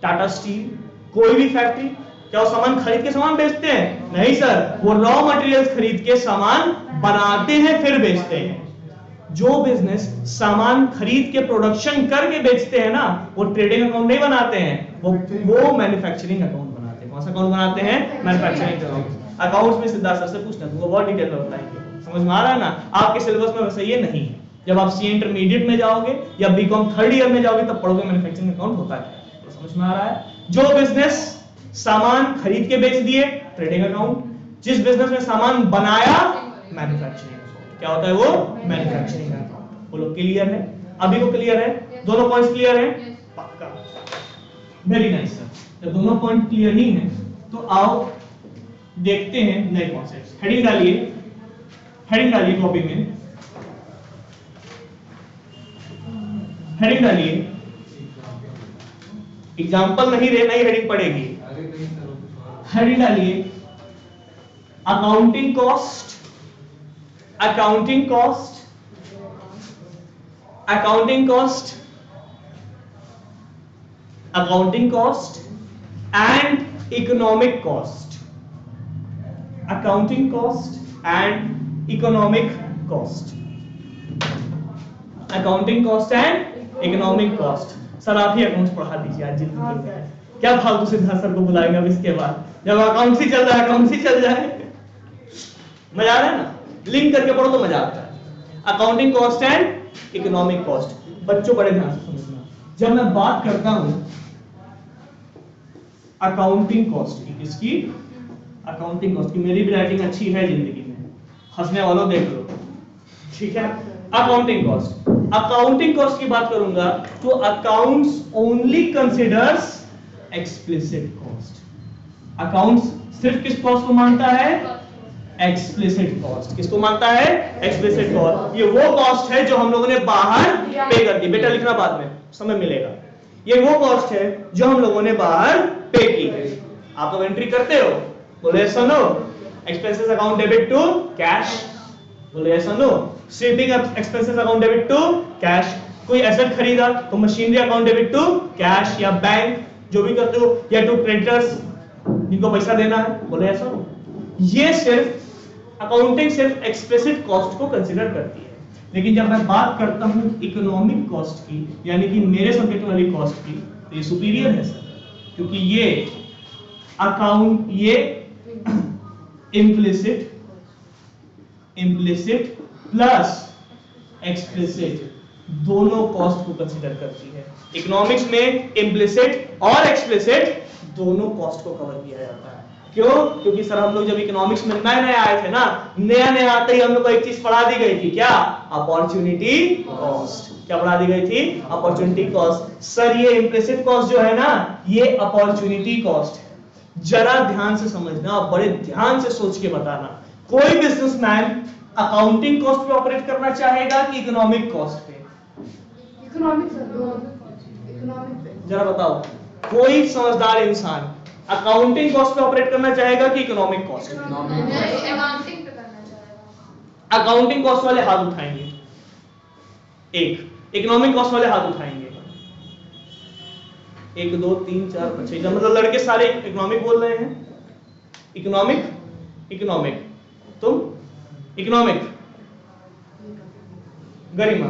A: Tata steel, कोई भी फैक्ट्री, क्या वो सामान खरीद के सामान बेचते हैं? नहीं सर, वो रॉ मटेरियल्स खरीद के सामान बनाते हैं फिर बेचते हैं। जो बिजनेस सामान खरीद के प्रोडक्शन करके बेचते हैं ना, वो ट्रेडिंग अकाउंट नहीं बनाते हैं, वो मैन्युफैक्चरिंग अकाउंट बनाते हैं। कौन सा अकाउंट बनाते हैं? Manufacturing account. अकाउंट्स में सिद्धार्थ सर से पूछना, तुमको बहुत डिटेल में बताएंगे। समझ में आ रहा है ना? आपके सिलेबस में वैसे ये नहीं है। जब आप सीए इंटरमीडिएट में जाओगे या बीकॉम थर्ड ईयर में जाओगे तब पढ़ोगे मैन्युफैक्चरिंग अकाउंट होता क्या है। तो समझ में आ रहा है? जो बिजनेस सामान खरीद के बेच दिए ट्रेडिंग अकाउंट, जिस बिजनेस में सामान बनाया मैन्युफैक्चरिंग। क्या होता है वो? Manufacturing account. बोलो क्लियर है? अभी को क्लियर है? दोनों पॉइंट्स क्लियर है? पक्का, वेरी नाइस सर। जब दोनों पॉइंट क्लियर ही हैं तो आओ देखते हैं नए कॉन्सेप्ट्स। हेडिंग डालिए, हेडिंग डालिए कॉपी में, हेडिंग डालिए। एग्जांपल नहीं दे, नई हेडिंग पड़ेगी। हेडिंग डालिए accounting cost, accounting cost, accounting cost, accounting cost and economic cost, accounting cost and economic cost, accounting cost and economic cost. Sir आप ही अकाउंट्स पढ़ा दीजिए आज जिंदगी में। क्या फालतू सिद्धार्थ सर को बुलाएंगे अब इसके बाद, जब अकाउंट्स ही चल रहा है, अकाउंट्स ही चल जाए। मजा आ रहा है ना? लिंक करके पढ़ो तो मजा आता है। Accounting cost and economic cost. बच्चों बड़े ध्यान से समझना, जब मैं बात करता हूं अकाउंटिंग कॉस्ट की, किसकी? अकाउंटिंग कॉस्ट की। मेरी भी राइटिंग अच्छी है जिंदगी में, हंसने वालों देख लो, ठीक है? अकाउंटिंग कॉस्ट, अकाउंटिंग कॉस्ट की बात करूंगा तो accounts only considers explicit cost. Accounts सिर्फ किस कॉस्ट को मानता है? Explicit cost. किसको मानता है? Explicit cost. ये वो कॉस्ट है जो हम लोगों ने बाहर पे कर दी। बेटा लिखना बाद में, समय मिलेगा। ये वो कॉस्ट है जो हम लोगों ने बाहर पे की। आप तो एंट्री करते हो, बोले यस और no? Expenses account debit to cash, बोले यस और no? Shipping expenses account debit to cash. कोई एसेट खरीदा तो machinery account debit to cash, या बैंक जो भी करते हो, या टू क्रेडिटर्स जिनको पैसा देना है, बोले यस और नो? ये सिर्फ अकाउंटिंग सिर्फ एक्सप्लिसिट कॉस्ट को कंसीडर करती है। लेकिन जब मैं बात करता हूं इकोनॉमिक कॉस्ट की, यानी कि मेरे सब्जेक्ट वाली कॉस्ट की, तो ये सुपीरियर है सर, क्योंकि ये अकाउंट, ये इम्प्लिसिट, इम्प्लिसिट प्लस एक्सप्लिसिट दोनों कॉस्ट को कंसीडर करती है। इकोनॉमिक्स में इम्प्लिसिट और एक्सप्लिसिट दोनों कॉस्ट को कवर किया जाता है। क्यों? क्योंकि सर हम लोग जब इकोनॉमिक्स में नए नए आए थे ना, नया नया आते ही हम लोग को एक चीज पढ़ा दी गई थी, क्या? Opportunity cost. क्या पढ़ा दी गई थी? Opportunity cost. सर ये इम्प्लिसिट कॉस्ट जो है ना, ये अपॉर्चुनिटी कॉस्ट है। जरा ध्यान से समझना, बड़े ध्यान से सोच के बताना। कोई बिजनेसमैन अकाउंटिंग कॉस्ट पे ऑपरेट करना चाहेगा कि इकोनॉमिक कॉस्ट पे?
C: इकोनॉमिक पे।
A: जरा बताओ, कोई समझदार इंसान अकाउंटिंग कॉस्ट पे ऑपरेट करना चाहेगा कि इकोनॉमिक कॉस्ट पे?
B: अकाउंटिंग पे करना चाहेगा।
A: अकाउंटिंग कॉस्ट वाले हाथ उठाएंगे, एक। इकोनॉमिक कॉस्ट वाले हाथ उठाएंगे, 1 2 3 4 5 6। मतलब लड़के सारे इकोनॉमिक बोल रहे हैं। इकोनॉमिक, इकोनॉमिक, तुम इकोनॉमिक। गरिमा,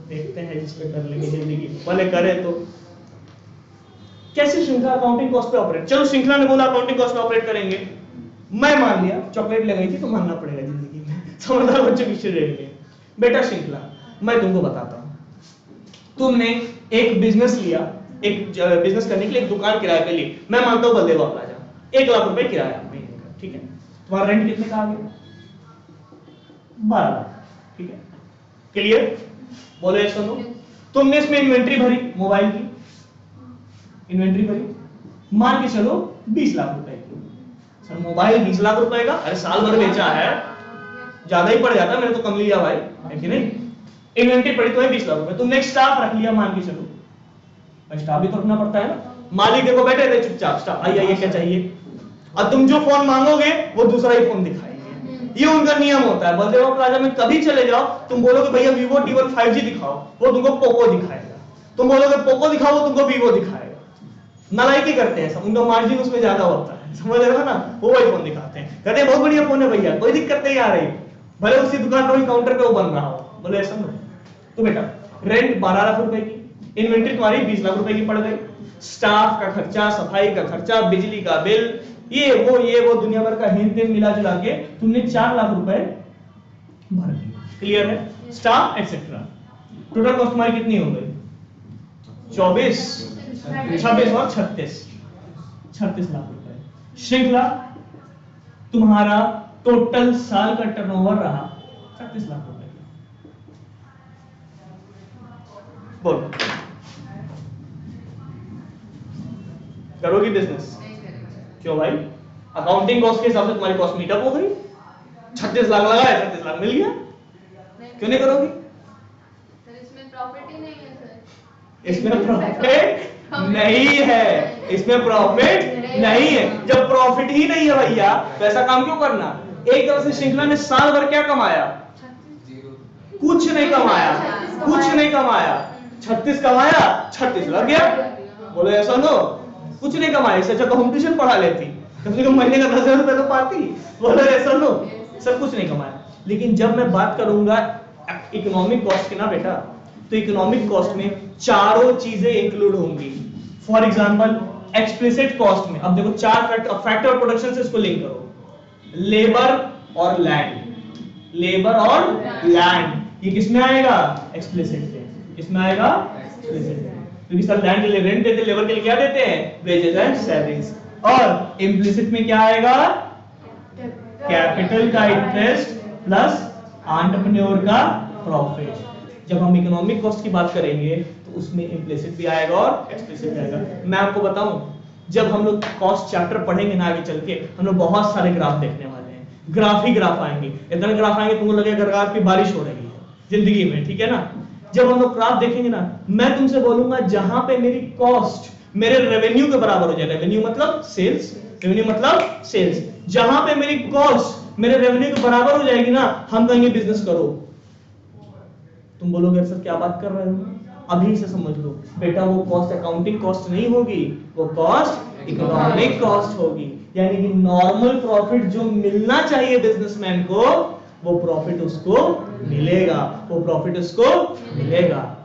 A: देखते हैं जिस पे कर लेंगे जिंदगी वाले करे तो। कैसे श्रृंखला अकाउंटिंग कॉस्ट पे ऑपरेट? चलो श्रृंखला ने बोला अकाउंटिंग कॉस्ट पे ऑपरेट करेंगे, मैं मान लिया, चॉकलेट ले गई थी तो मानना पड़ेगा जिंदगी में। समझदार बच्चों पीछे रहेंगे। बेटा श्रृंखला, मैं तुमको बताता हूं। तुमने एक बिजनेस लिया, एक बिजनेस करने के लिए एक दुकान किराए पे ली। मैं मानता हूं बलदेवा प्लाजा, 1 लाख रुपए किराया महीने का, ठीक है? तुम्हारा रेंट कितने का आ गया? 12 लाख, ठीक है? क्लियर? बोलो यस और नो? तुमने इसमें इन्वेंट्री भरी, मोबाइल की इन्वेंट्री भरी, मान के चलो 20 लाख रुपए की। सर मोबाइल 20 लाख रुपए का? अरे साल भर बेचा है, ज्यादा ही पड़ जाता, मैंने तो कम लिया भाई, है कि नहीं? इन्वेंट्री पड़ी तो है 20 लाख रुपए। तुमने एक स्टाफ रख लिया, मान के चलो, स्टाफ भी तो रखना पड़ता है ना। मालिक देखो बैठे थे चुपचाप, स्टाफ आइए क्या चाहिए, और तुम जो फोन मांगोगे वो दूसरा ही फोन दिखाएंगे। ये उनका नियम होता है। बलदेवा प्लाजा में कभी चले जाओ, तुम बोलोगे भैया Vivo T1 5G दिखाओ, वो तुमको पोको दिखाएगा। तुम बोलोगे पोको दिखाओ, वो तुमको Vivo दिखाएगा। नालायकी करते हैं सब, उनका मार्जिन उसमें ज्यादा होता है, समझ रहे हो ना? वो वही फोन दिखाते हैं, कहते हैं बहुत बढ़िया फोन है भैया, कोई दिक्कत नहीं आ रही, भले उसी दुकान पर काउंटर पे वो बन रहा हो। बोले ऐसा ना। तो बेटा रेंट 12 लाख रुपए की, इन्वेंट्री तुम्हारी 20 लाख रुपए की पड़ गई, स्टाफ का खर्चा, सफाई का खर्चा, बिजली का बिल, ये वो दुनिया भर का हिंद तिंद मिला जुला के तुमने 4 लाख रुपए भर दिए। क्लियर है? Staff etcetera. टोटल कॉस्ट हमारी कितनी हो गई? 24, 26 और 36 लाख रुपए। श्रृंखला तुम्हारा टोटल साल का टर्नओवर रहा 36 लाख रुपए। बोलो, करोगी बिजनेस? क्यों भाई? अकाउंटिंग कॉस्ट के हिसाब से तुम्हारी कॉस्ट मीटअप हो गई। 36 लाख लगाया, 36 लाख मिल गया। क्यों नहीं करोगी?
B: सर इसमें प्रॉफिट ही नहीं है सर।
A: इसमें प्रॉफिट नहीं है, इसमें प्रॉफिट नहीं है। जब प्रॉफिट ही नहीं है भैया तो ऐसा काम क्यों करना? एक तरह से श्रृंखला ने साल भर क्या कमाया? कुछ नहीं कमाया, कुछ नहीं कमाया। 36 कमाया, 36 लग गया। बोलो ऐसा नो, कुछ नहीं कमाया। इससे अच्छा तो हम ट्यूशन पढ़ा लेती, कम से कम महीने का 10,000 रुपए तो पाती। बोलो ऐसा नो, सर कुछ नहीं कमाया। लेकिन जब मैं बात करूंगा इकोनॉमिक कॉस्ट की ना बेटा, तो इकोनॉमिक कॉस्ट में चारों चीजें इंक्लूड होंगी। फॉर एग्जांपल एक्सप्लिसिट कॉस्ट में अब देखो 4 फैक्टर ऑफ प्रोडक्शन से इसको लिंक करो। लेबर और लैंड, लेबर और लैंड, ये किसमें आएगा? एक्सप्लिसिट से। किसमें आएगा? एक्सप्लिसिट से। क्योंकि सर लैंड के लिए रेंट देते, लेबर के लिए क्या देते हैं? Wages and salaries. और इम्प्लिसिट में क्या आएगा? कैपिटल का इंटरेस्ट प्लस एंटरप्रेन्योर का प्रॉफिट। जब हम इकोनॉमिक कॉस्ट की बात करेंगे तो उसमें इम्प्लिसिट भी आएगा और एक्सप्लिसिट भी आएगा। मैं आपको बताऊं, जब हम लोग कॉस्ट चैप्टर पढ़ेंगे ना आगे चल के, हम लोग बहुत सारे ग्राफ देखने वाले हैं। ग्राफ ही ग्राफ आएंगे, इतने ग्राफ आएंगे तुमको लगेगा ग्राफ की बारिश हो रही है जिंदगी में, ठीक है ना? जब हम लोग ग्राफ देखेंगे ना, मैं तुमसे बोलूंगा जहां पे मेरी कॉस्ट मेरे रेवेन्यू के बराबर हो जाए, रेवेन्यू मतलब सेल्स, रेवेन्यू मतलब सेल्स, जहां पे मेरी कॉस्ट मेरे रेवेन्यू के बराबर हो जाएगी ना, हम कहेंगे बिजनेस करो। तुम बोलोगे सर क्या बात कर रहे हो? अभी से समझ लो बेटा, वो कॉस्ट अकाउंटिंग कॉस्ट नहीं होगी, वो कॉस्ट इकोनॉमिक कॉस्ट होगी। यानी कि नॉर्मल प्रॉफिट जो मिलना चाहिए बिजनेसमैन को, वो प्रॉफिट उसको मिलेगा, वो प्रॉफिट उसको मिलेगा।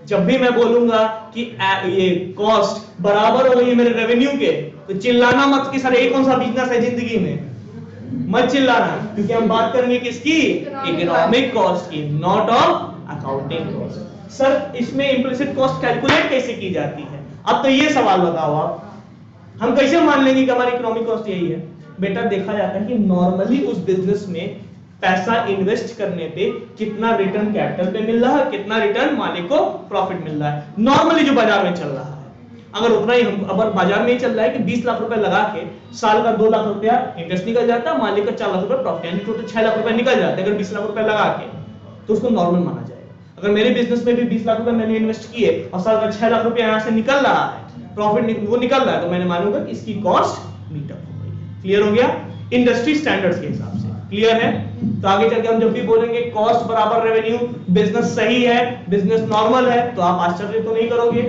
A: जब भी मैं बोलूंगा कि ये कॉस्ट बराबर हो गई है मेरे रेवेन्यू के, तो चिल्लाना मत कि सर ये कौन सा बिजनेस है जिंदगी में, मत चिल्लाना, क्योंकि हम बात करेंगे किसकी? इकोनॉमिक कॉस्ट की, not of accounting cost. Sir इसमें इंप्लिसिट कॉस्ट कैलकुलेट कैसे की जाती है? अब तो ये सवाल बताओ आप, हम कैसे मान लेंगे कि हमारी इकोनॉमिक कॉस्ट यही है? बेटा देखा जाता है कि नॉर्मली उस बिजनेस में पैसा इन्वेस्ट करने पे कितना रिटर्न कैपिटल पे मिल रहा है, कितना रिटर्न मालिक को प्रॉफिट मिल रहा है, नॉर्मली जो बाजार में चल रहा है। अगर उतना ही हम अगर बाजार में ही चल रहा है कि 20 लाख रुपए लगा के साल का 2 लाख रुपया इंटरेस्ट निकल जाता है, मालिक का 4 लाख रुपए प्रॉफिट, यानी टोटल 6 लाख रुपए निकल जाते हैं अगर 20 लाख रुपए लगा के, तो उसको नॉर्मल माना जाएगा। अगर मेरे बिजनेस में भी 20 लाख रुपए मैंने इन्वेस्ट किए और साल का 6 लाख रुपया यहाँ से निकल रहा है, प्रॉफिट वो निकल रहा है, तो मैंने मानूंगा कि इसकी कॉस्ट मीटअप हो गई है। क्लियर हो गया? इंडस्ट्री स्टैंडर्ड्स के हिसाब से क्लियर है? तो आगे चल के हम जब भी बोलेंगे कॉस्ट बराबर रेवेन्यू, बिजनेस सही है, बिजनेस नॉर्मल है, तो आप आश्चर्य तो नहीं करोगे,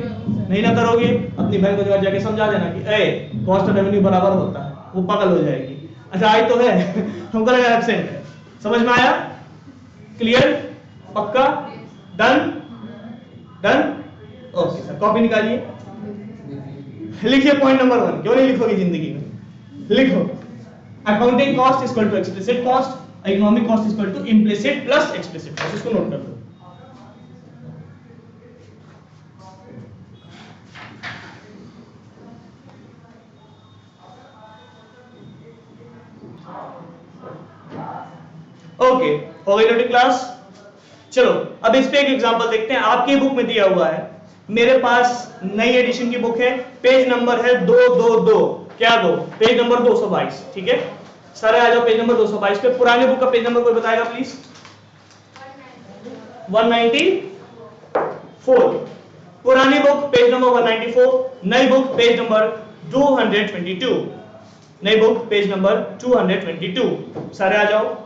A: नहीं ना करोगे। अपनी बहन को जाके समझा देना कि ए कॉस्ट और रेवेन्यू बराबर होता है, वो पागल हो जाएगी। अच्छा आई तो है हमको लगा एब्सेंट है। समझ में आया? क्लियर? पक्का? Done? Done? Okay sir, copy निकालिए, लिखिए पॉइंट नंबर 1। क्यों नहीं लिखोगे जिंदगी में? लिखो, accounting cost equal to explicit cost, economic cost equal to implicit plus explicit cost. इसको नोट कर लो। ओके, हो गई नोटिंग क्लास? चलो अब इस पे एक एग्जांपल देखते हैं। आपकी बुक में दिया हुआ है, मेरे पास नई एडिशन की बुक है, पेज नंबर है 222। क्या दो? Page number 222। ठीक है, सारे आ जाओ पेज नंबर 222 पे। पुराने बुक का पेज नंबर कोई बताएगा प्लीज? 194। पुरानी बुक पेज नंबर 194, नई बुक पेज नंबर 222। नई बुक पेज नंबर 222। सारे आ जाओ।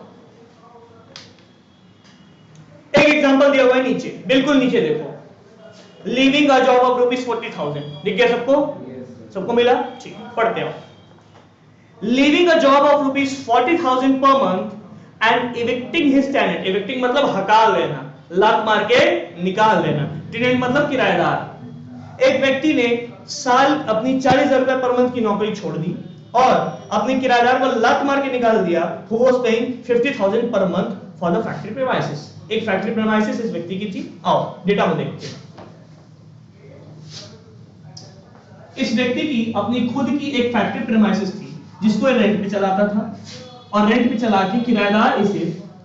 A: एक एग्जांपल दिया हुआ है नीचे, बिल्कुल नीचे देखो, लीविंग अ जॉब ऑफ ₹40,000। दिख गया सबको? सबको मिला? ठीक, पढ़ते हो। Leaving a job of ₹40,000 per month and evicting his tenant. Evicting मतलब हकार लेना, लात मार के निकाल लेना। टेनेंट मतलब किराएदार। एक व्यक्ति ने साल अपनी 40,000 रुपए पर मंथ की नौकरी छोड़ दी और अपने किराएदार को लात मार के निकाल दिया, who was paying 50,000 per month for the factory premises। एक फैक्ट्री प्रेमाइसिस इस व्यक्ति की थी। आओ डेटा में देखते हैं। इस व्यक्ति की अपनी खुद की एक फैक्ट्री प्रेमाइसिस थी जिसको रेंट पे चलाता था, और रेंट पे चला के किराएदार इसे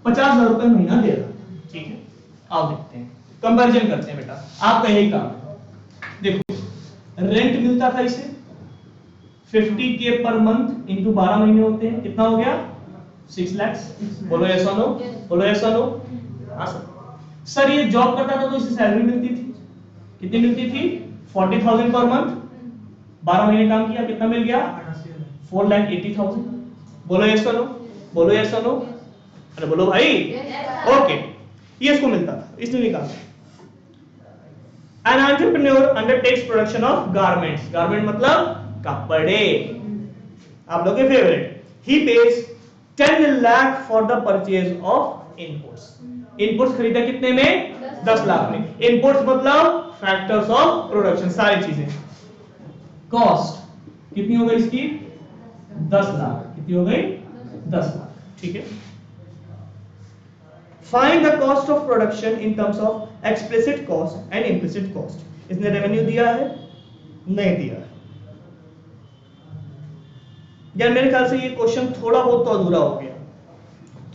A: 50,000 रुपए महीना दे रहा है। ठीक है, आओ देखते हैं, कंपैरिजन करते हैं बेटा, आपका यही काम है। देखो रेंट मिलता था इसे 50K पर मंथ इंटू 12 महीने होते हैं, कितना हो गया 6 लाख। बोलो यस और नो, बोलो यस और नो। हाँ सर ये जॉब करता था तो इसे सैलरी मिलती थी, कितनी मिलती थी 40,000 पर मंथ। 12 महीने काम किया, कितना मिल गया 4,80,000। बोलो यस और नो, बोलो यस और नो। अरे बोलो भाई। ओके, ये इसको मिलता था, इसने निकाला। An entrepreneur undertakes production of garments। Garment मतलब कपड़े, आप लोग के favourite. He pays 10 lakh for the purchase of inputs। Inputs खरीदा कितने में 10 लाख में। इनपुट्स मतलब फैक्टर्स ऑफ प्रोडक्शन, सारी चीजें। कॉस्ट कितनी हो गई इसकी 10 लाख, कितनी हो गई 10 लाख। ठीक है, find the cost of production in terms of explicit cost and implicit cost. इसने रेवेन्यू दिया है, नहीं दिया है। यार मेरे ख्याल से ये क्वेश्चन थोड़ा बहुत तो अधूरा हो गया,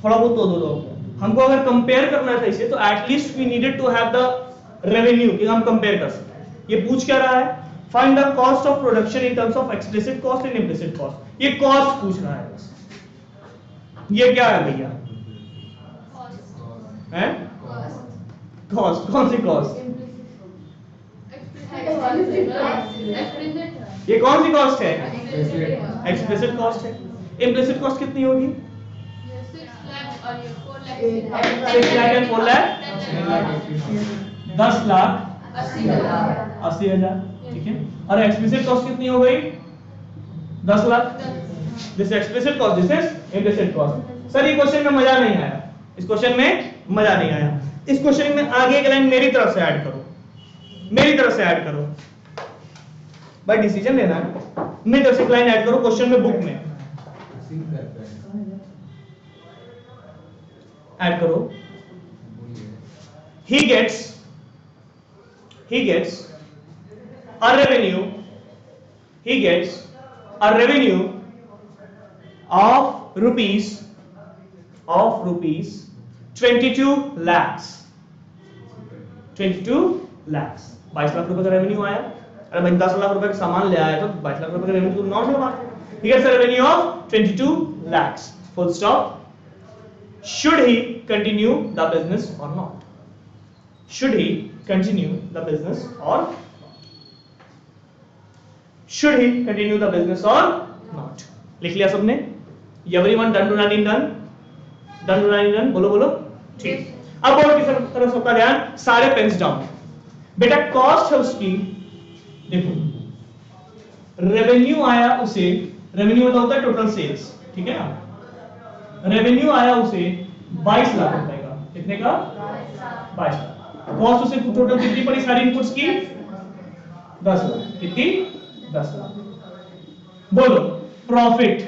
A: थोड़ा बहुत तो अधूरा हो गया। हमको अगर कंपेयर करना था इसे तो at least we needed to have the revenue कि हम कंपेयर कर सकते। ये पूछ क्या रहा है, find the cost of production in terms of explicit cost and implicit cost. ये कॉस्ट पूछ रहा है बस। ये क्या है भैया, हैं कॉस्ट, कौन सी कॉस्ट, ये कौन सी कॉस्ट है, एक्सप्लिसिट कॉस्ट है। इम्प्लिसिट कॉस्ट कितनी होगी
B: 6 लाख और ये 4 लाख
A: 6 लाख एंड 4 लाख 10 लाख 80,000। ठीक है, और एक्सप्लिसिट कॉस्ट कितनी हो गई 10 lakh. This explicit cost, this is implicit cost. Sir ये क्वेश्चन में मजा नहीं आया, इस क्वेश्चन में मजा नहीं आया। इस क्वेश्चन में आगे एक लाइन मेरी तरफ से ऐड करो, मेरी तरफ से ऐड करो भाई, डिसीजन लेना है। मेरी तरफ से एक लाइन ऐड करो क्वेश्चन में, बुक में ऐड करो। he gets a revenue, he gets a revenue of rupees 22 lakhs, 22 lakhs। 22 lakh रुपए का रेवेन्यू आया। अरे भाई 10 लाख रुपए का सामान ले आया तो 22 लाख रुपए का रेवेन्यू तो नॉर्मल बात है। He gets a revenue of 22 lakhs, full stop। Should he continue the business or not? Should he continue the business or should he continue the business or not? लिख लिया सबने? Everyone done to running done? Done to running done? बोलो बोलो। ठीक। अब बोर्ड की तरफ सबका ध्यान, सारे पेन्स डाउन। बेटा कॉस्ट है उसकी, देखो रेवेन्यू आया उसे, रेवेन्यू मतलब होता है टोटल सेल्स, ठीक है ना। रेवेन्यू आया उसे 22 लाख रुपए का, कितने का 22 लाख। कॉस्ट उसे टोटल कितनी पड़ी सारी इनपुट्स की 10 लाख, कितनी 10 लाख। बोलो प्रॉफिट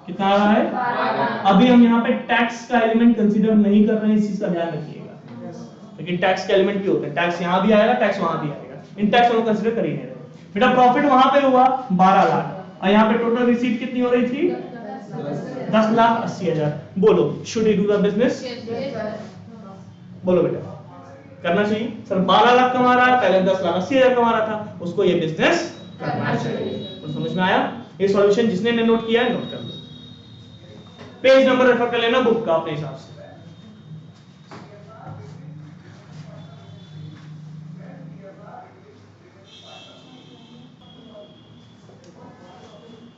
A: कितना आ रहा है। अभी हम यहाँ पे टैक्स का एलिमेंट कंसीडर नहीं कर रहे हैं, इस चीज का ध्यान रखिएगा, लेकिन टैक्स के एलिमेंट भी होते हैं, टैक्स यहाँ भी आएगा, टैक्स वहां भी आएगा, इन टैक्स को कंसीडर कर ही नहीं रहे। बेटा प्रॉफिट वहां पे हुआ 12 लाख और यहाँ पे टोटल रिसीट कितनी हो रही थी 10,80,000। बोलो should he do the business, बोलो बेटा करना चाहिए। सर 12 लाख कमा रहा है, पहले 10,80,000 कमा रहा था, उसको ये बिजनेस करना चाहिए। तो समझ में आया। ये सॉल्यूशन जिसने ने नोट किया है नोट कर लो, पेज नंबर रेफर कर लेना बुक का अपने हिसाब से।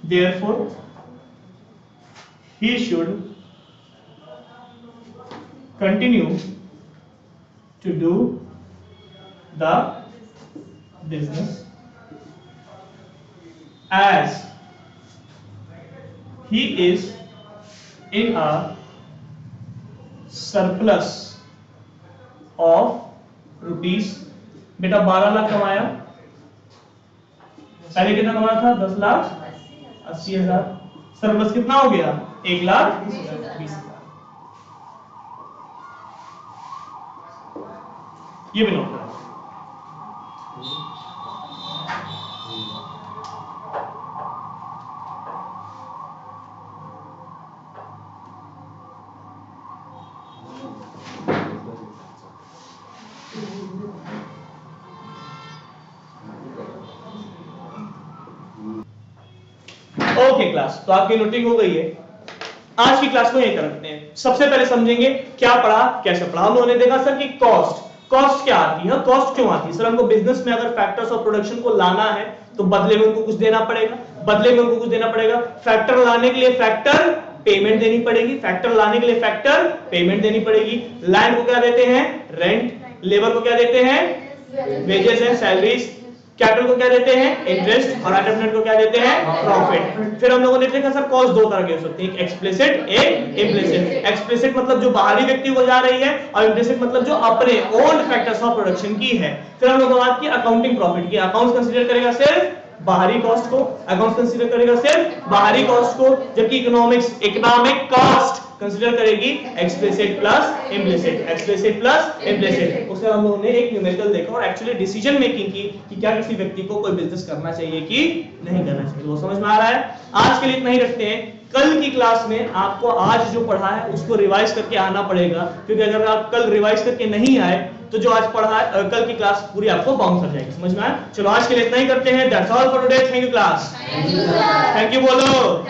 A: Therefore, he should continue to do the business as he is in a surplus of rupees। बेटा 12 लाख कमाया, पहले कितना कमाया था 10 लाख 80,000। सरप्लस कितना हो गया? 1,20,000। ये भी नोट करो। ओके क्लास, तो आपकी नोटिंग हो गई है। आज की क्लास को यही करते हैं। सबसे पहले समझेंगे क्या पढ़ा, कैसे पढ़ा। हम लोगों ने देखा सर कि कॉस्ट क्या आती है, कॉस्ट क्यों आती है। सर हमको बिजनेस में अगर फैक्टर्स ऑफ प्रोडक्शन को लाना है तो बदले में उनको कुछ देना पड़ेगा। फैक्टर लाने के लिए फैक्टर पेमेंट देनी पड़ेगी, लैंड को क्या देते हैं? रेंट। लेबर को क्या देते हैं? Wages and salaries. कैपिटल को क्या देते हैं? इंटरेस्ट। और एंटरप्रेन्योर को क्या देते हैं? प्रॉफिट। फिर हम लोगों ने देखा सर कॉस्ट दो तरह के हो सकते हैं, एक एक्सप्लिसिट, एक इम्प्लिसिट। एक्सप्लिसिट मतलब जो बाहरी व्यक्ति को जा रही है, और इम्प्लिसिट मतलब जो अपने ओन फैक्टर्स ऑफ प्रोडक्शन की है। फिर हम लोगों ने बात की अकाउंटिंग प्रॉफिट की। अकाउंट्स कंसीडर करेगा सिर्फ बाहरी कॉस्ट को, जबकि इकोनॉमिक कॉस्ट कंसीडर करेगी एक्सप्लिसिट प्लस इम्प्लिसिट। उसके बाद हम लोगों ने एक न्यूमेरिकल देखा और एक्चुअली डिसीजन मेकिंग की कि क्या किसी व्यक्ति को कोई बिजनेस करना चाहिए कि नहीं करना चाहिए। वो समझ में आ रहा है। आज के लिए इतना ही रखते हैं। कल की क्लास में आपको आज जो पढ़ा है उसको रिवाइज करके आना पड़ेगा, क्योंकि अगर आप कल रिवाइज करके नहीं आए तो जो आज पढ़ा है कल की क्लास पूरी आपको बाउंस कर जाएगी। समझ में आया? चलो आज के लिए इतना ही करते हैं। That's all for today. Thank you class. Thank you बोलो।